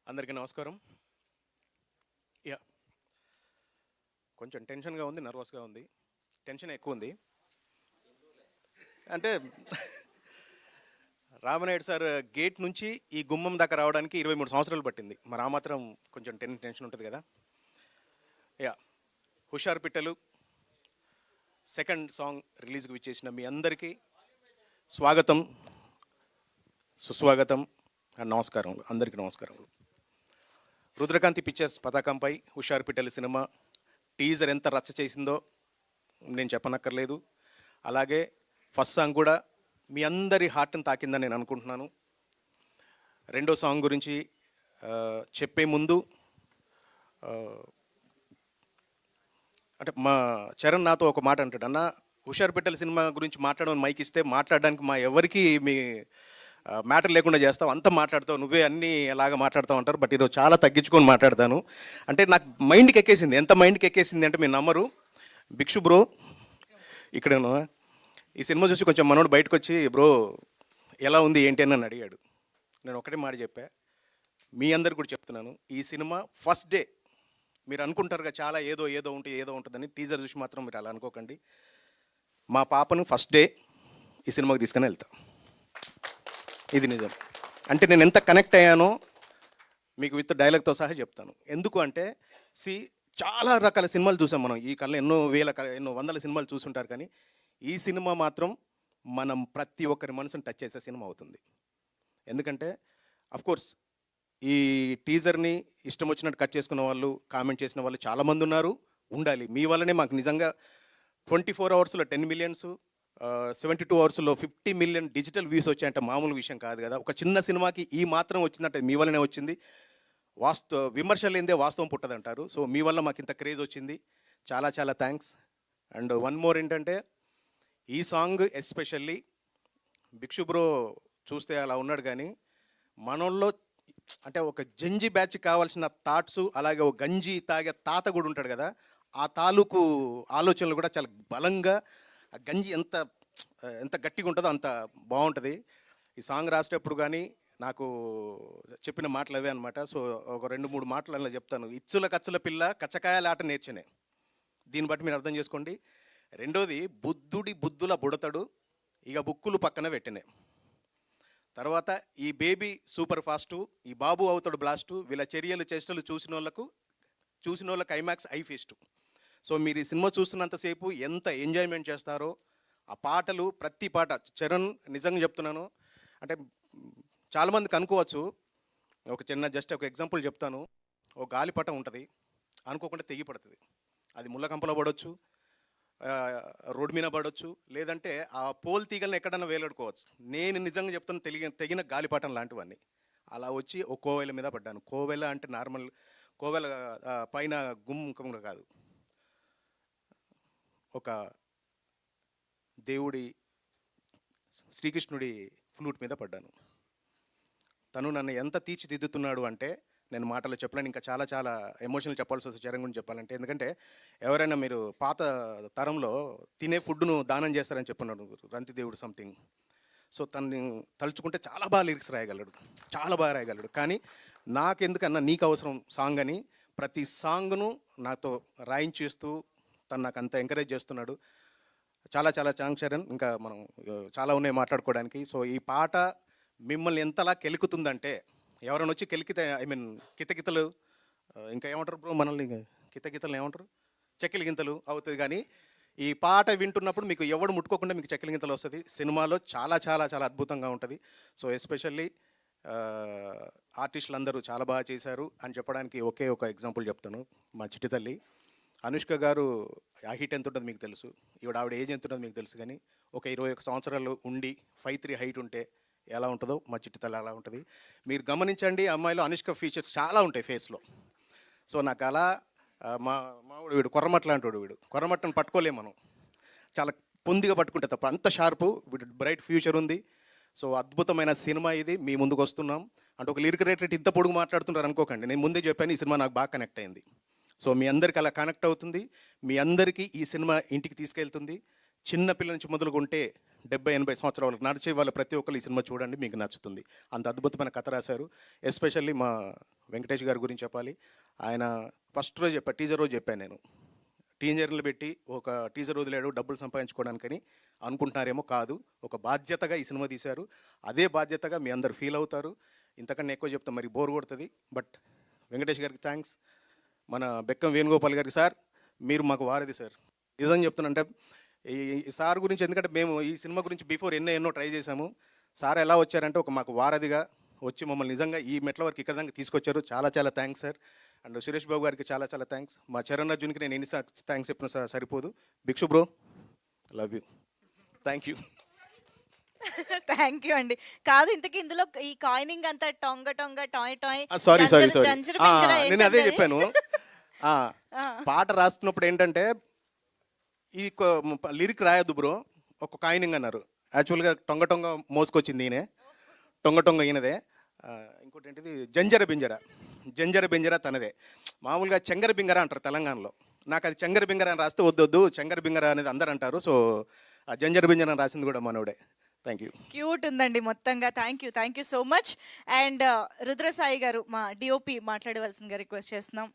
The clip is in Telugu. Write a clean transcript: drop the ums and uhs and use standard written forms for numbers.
అందరికీ నమస్కారం. యా కొంచెం టెన్షన్గా ఉంది, నర్వస్గా ఉంది. టెన్షన్ ఎక్కువ ఉంది అంటే రామనాయుడు సార్ గేట్ నుంచి ఈ గుమ్మం దాకా రావడానికి 23 సంవత్సరాలు పట్టింది. మరి ఆ మాత్రం కొంచెం టెన్షన్ ఉంటుంది కదా. యా హుషారు పిట్టలు సెకండ్ సాంగ్ రిలీజ్కి విచ్చేసిన మీ అందరికీ స్వాగతం, సుస్వాగతం అండ్ నమస్కారం. అందరికీ నమస్కారం. రుద్రకాంతి పిక్చర్స్ పతాకంపై హుషారు పిట్టల సినిమా టీజర్ ఎంత రచ్చ చేసిందో నేను చెప్పనక్కర్లేదు. అలాగే ఫస్ట్ సాంగ్ కూడా మీ అందరి హార్ట్ని తాకిందని నేను అనుకుంటున్నాను. రెండో సాంగ్ గురించి చెప్పే ముందు అంటే మా చరణ్ నాతో ఒక మాట అంటాడు, అన్న హుషారు పిట్టల సినిమా గురించి మాట్లాడమని మైక్ ఇస్తే మాట్లాడడానికి మా ఎవరికి మీ మ్యాటర్ లేకుండా చేస్తావు, అంత మాట్లాడతావు, నువ్వే అన్నీ ఎలాగ మాట్లాడతావు అంటారు. బట్ ఈరోజు చాలా తగ్గించుకొని మాట్లాడతాను. అంటే నాకు మైండ్కి ఎక్కేసింది. ఎంత మైండ్కి ఎక్కేసింది అంటే మీరు నమ్మరు. భిక్షు బ్రో ఇక్కడ ఈ సినిమా చూసి కొంచెం మనోడు బయటకు వచ్చి బ్రో ఎలా ఉంది ఏంటి అని నన్ను అడిగాడు. నేను ఒకటే మాట చెప్పా, మీ అందరు కూడా చెప్తున్నాను, ఈ సినిమా ఫస్ట్ డే మీరు అనుకుంటారుగా చాలా ఏదో ఉంటుందని. టీజర్ చూసి మాత్రం మీరు అలా అనుకోకండి. మా పాపను ఫస్ట్ డే ఈ సినిమాకి తీసుకొని వెళ్తా. ఇది నిజం. అంటే నేను ఎంత కనెక్ట్ అయ్యానో మీకు విత్ డైలాగ్తో సహా చెప్తాను. ఎందుకు అంటే చాలా రకాల సినిమాలు చూసాం మనం. ఈ కళ్ళ ఎన్నో వందల సినిమాలు చూసుంటారు, కానీ ఈ సినిమా మాత్రం మనం ప్రతి ఒక్కరి మనసును టచ్ చేసే సినిమా అవుతుంది. ఎందుకంటే అఫ్కోర్స్ ఈ టీజర్ని ఇష్టం వచ్చినట్టు కట్ చేసుకున్న వాళ్ళు, కామెంట్ చేసిన వాళ్ళు చాలామంది ఉన్నారు, ఉండాలి. మీ వల్లనే మాకు నిజంగా 24 అవర్స్లో 10 మిలియన్స్, 72 అవర్స్లో 50 మిలియన్ డిజిటల్ వ్యూస్ వచ్చాయంటే మామూలు విషయం కాదు కదా. ఒక చిన్న సినిమాకి ఈ మాత్రం వచ్చిందంటే మీ వల్లనే వచ్చింది. విమర్శలు లేదే వాస్తవం పుట్టదంటారు. సో మీ వల్ల మాకు ఇంత క్రేజ్ వచ్చింది. చాలా చాలా థ్యాంక్స్. అండ్ వన్ మోర్ ఏంటంటే ఈ సాంగ్ ఎస్పెషల్లీ భిక్షు బ్రో చూస్తే అలా ఉన్నాడు, కానీ మనోళ్ళలో అంటే ఒక జంజి బ్యాచ్ కావాల్సిన థాట్స్, అలాగే ఒక గంజి తాగే తాత కూడా ఉంటాడు కదా, ఆ తాలూకు ఆలోచనలు కూడా చాలా బలంగా, ఆ గంజి ఎంత గట్టిగా ఉంటుందో అంత బాగుంటుంది. ఈ సాంగ్ రాసేటప్పుడు కానీ నాకు చెప్పిన మాటలు అవే అనమాట. సో ఒక 2-3 మాటలు అలా చెప్తాను. ఇచ్చుల కచ్చుల పిల్ల కచ్చకాయల ఆట నేర్చనే, దీన్ని బట్టి మీరు అర్థం చేసుకోండి. రెండోది బుద్ధుల బుడతడు ఇక బుక్కులు పక్కన పెట్టినే. తర్వాత ఈ బేబీ సూపర్ ఫాస్టు, ఈ బాబు అవుతాడు బ్లాస్టు, వీళ్ళ చర్యలు చేష్టలు చూసిన వాళ్ళకి ఐమాక్స్ ఐ ఫీస్టు. సో మీరు ఈ సినిమా చూస్తున్నంతసేపు ఎంత ఎంజాయ్మెంట్ చేస్తారో, ఆ పాటలు ప్రతి పాట చరణ్ నిజంగా చెప్తున్నాను. అంటే చాలామందికి అనుకోవచ్చు, ఒక జస్ట్ ఒక ఎగ్జాంపుల్ చెప్తాను. ఒక గాలిపటం ఉంటుంది, అనుకోకుండా తెగి పడుతుంది. అది ముళ్ళకంపలో పడవచ్చు, రోడ్డు మీద పడవచ్చు, లేదంటే ఆ పోల్ తీగలను ఎక్కడన్నా వేలాడుకోవచ్చు. నేను నిజంగా చెప్తాను, తెగిన గాలిపటం లాంటివన్నీ అలా వచ్చి ఒక కోవెల మీద పడ్డాను. కోవెల అంటే నార్మల్ కోవెల పైన గుమ్ముఖంగా కాదు, ఒక దేవుడి శ్రీకృష్ణుడి ఫ్లూట్ మీద పడ్డాను. తను నన్ను ఎంత తీర్చిదిద్దుతున్నాడు అంటే నేను మాటలో చెప్పలేను. ఇంకా చాలా చాలా ఎమోషనల్ చెప్పాల్సి వస్తుంది చరణ్ గురించి చెప్పాలంటే. ఎందుకంటే ఎవరైనా మీరు పాత తరంలో తినే ఫుడ్ను దానం చేస్తారని చెప్పున్నాడు రంతిదేవుడు సంథింగ్. సో తనని తలుచుకుంటే చాలా బాగా లిరిక్స్ రాయగలడు, చాలా బాగా రాయగలడు. కానీ నాకెందుకన్నా నీకు అవసరం సాంగ్ అని ప్రతి సాంగ్ను నాతో రాయించేస్తూ తను నాకు అంత ఎంకరేజ్ చేస్తున్నాడు. చాలా చాలా థాంక్స్ చరణ్. ఇంకా మనం చాలా ఉన్నాయి మాట్లాడుకోవడానికి. సో ఈ పాట మిమ్మల్ని ఎంతలా కెలుకుతుందంటే, ఎవరైనా వచ్చి కెలికితే కితకితలు, ఇంకా ఏమంటారు బ్రో మనల్ని, కితకితలు ఏమంటారు, చెక్కిలి గింతలు అవుతుంది. కానీ ఈ పాట వింటున్నప్పుడు మీకు ఎవడు ముట్టుకోకుండా మీకు చెక్కిలి గింతలు వస్తుంది. సినిమాలో చాలా చాలా చాలా అద్భుతంగా ఉంటుంది. సో ఎస్పెషల్లీ ఆర్టిస్టులు అందరూ చాలా బాగా చేశారు అని చెప్పడానికి ఒకే ఒక ఎగ్జాంపుల్ చెప్తాను. మా చిట్టి తల్లి అనుష్క గారు ఆ హీట్ ఎంత ఉంటుందో మీకు తెలుసు, ఆవిడ ఏజ్ ఎంత ఉంటుందో మీకు తెలుసు. కానీ ఒక 21 సంవత్సరాలు ఉండి 5'3" హైట్ ఉంటే ఎలా ఉంటుందో మా చిట్టి తల్లి అలా ఉంటుంది. మీరు గమనించండి, అమ్మాయిలో అనుష్క ఫీచర్స్ చాలా ఉంటాయి ఫేస్లో. సో నాకు అలా మావాడు వీడు కొర్రమట్ల అంటాడు, కొర్రమట్టను పట్టుకోలేము మనం, చాలా పొందిగా పట్టుకుంటే తప్ప, అంత షార్పు. వీడు బ్రైట్ ఫ్యూచర్ ఉంది. సో అద్భుతమైన సినిమా ఇది, మీ ముందుకు వస్తున్నాం. అంటే ఒక లిరిక్ రైటర్ ఇంత పొడుగు మాట్లాడుతుంటారు అనుకోకండి, నేను ముందే చెప్పాను ఈ సినిమా నాకు బాగా కనెక్ట్ అయింది. సో మీ అందరికి అలా కనెక్ట్ అవుతుంది. మీ అందరికీ ఈ సినిమా ఇంటికి తీసుకెళ్తుంది. చిన్నపిల్ల నుంచి మొదలుకుంటే 70-80 సంవత్సరాల వరకు నడిచే వాళ్ళు ప్రతి ఒక్కరు ఈ సినిమా చూడండి, మీకు నచ్చుతుంది. అంత అద్భుతమైన కథ రాశారు. ఎస్పెషల్లీ మా వెంకటేష్ గారి గురించి చెప్పాలి. ఆయన ఫస్ట్ రోజు టీజర్ రోజు చెప్పాను నేను. టీజర్లు పెట్టి ఒక టీజర్ వదిలాడు డబ్బులు సంపాదించుకోవడానికని అనుకుంటున్నారేమో, కాదు. ఒక బాధ్యతగా ఈ సినిమా తీశారు. అదే బాధ్యతగా మీ అందరు ఫీల్ అవుతారు. ఇంతకన్నా ఎక్కువ చెప్తే మరి బోర్ కొడుతుంది. బట్ వెంకటేష్ గారికి థ్యాంక్స్. మన బెక్కం వేణుగోపాల్ గారికి, సార్ మీరు మాకు వారధి సార్. నిజం చెప్తున్నానంటే ఈ సార్ గురించి, ఎందుకంటే మేము ఈ సినిమా గురించి బిఫోర్ ఎన్నో ట్రై చేశాము. సార్ ఎలా వచ్చారంటే ఒక మాకు వారధిగా వచ్చి మమ్మల్ని నిజంగా ఈ మెట్ల వరకు ఇక్కడ దాకా తీసుకొచ్చారు. చాలా చాలా thanks sir. And Suresh Babu గారికి చాలా చాలా థ్యాంక్స్. మా చరణ్ అర్జున్కి నేను ఎన్ని థ్యాంక్స్ చెప్పినా సరిపోదు. Bhikshu bro, love you, thank you. Thank you అండి. కాదు, ఇంతకీ ఇందులో ఈ కాయినింగ్ అంతా టొంగ టొంగ టాయ్ టాయ్ సారీ సారీ సారీ జంజర్ పింజర నేను అదే ఏంటది? చెప్పాను. పాట రాస్తున్నప్పుడు ఏంటంటే ఈ లిరిక్ రాయొద్దు బ్రో, ఒక కాయినింగ్ అన్నారు. యాక్చువల్గా టొంగ టొంగ మోసుకొచ్చింది ఈయనే, టొంగ టొంగ ఈయనదే. ఇంకోటి ఏంటిది జంజర బింజర, జంజర బింజర తనదే. మామూలుగా చెంగర బింగర అంటారు తెలంగాణలో. నాకు అది చెంగర బింగర అని రాస్తే వద్దొద్దు, చెంగర బింగర అనేది అందరు అంటారు. సో ఆ జంజర బింజర అని రాసింది కూడా మనోడే. Thank you. క్యూట్ ఉందండి మొత్తంగా. Thank you so much. And Rudrasai garu, మా డిఓపి మాట్లాడవలసిందిగా రిక్వెస్ట్ చేస్తున్నాం.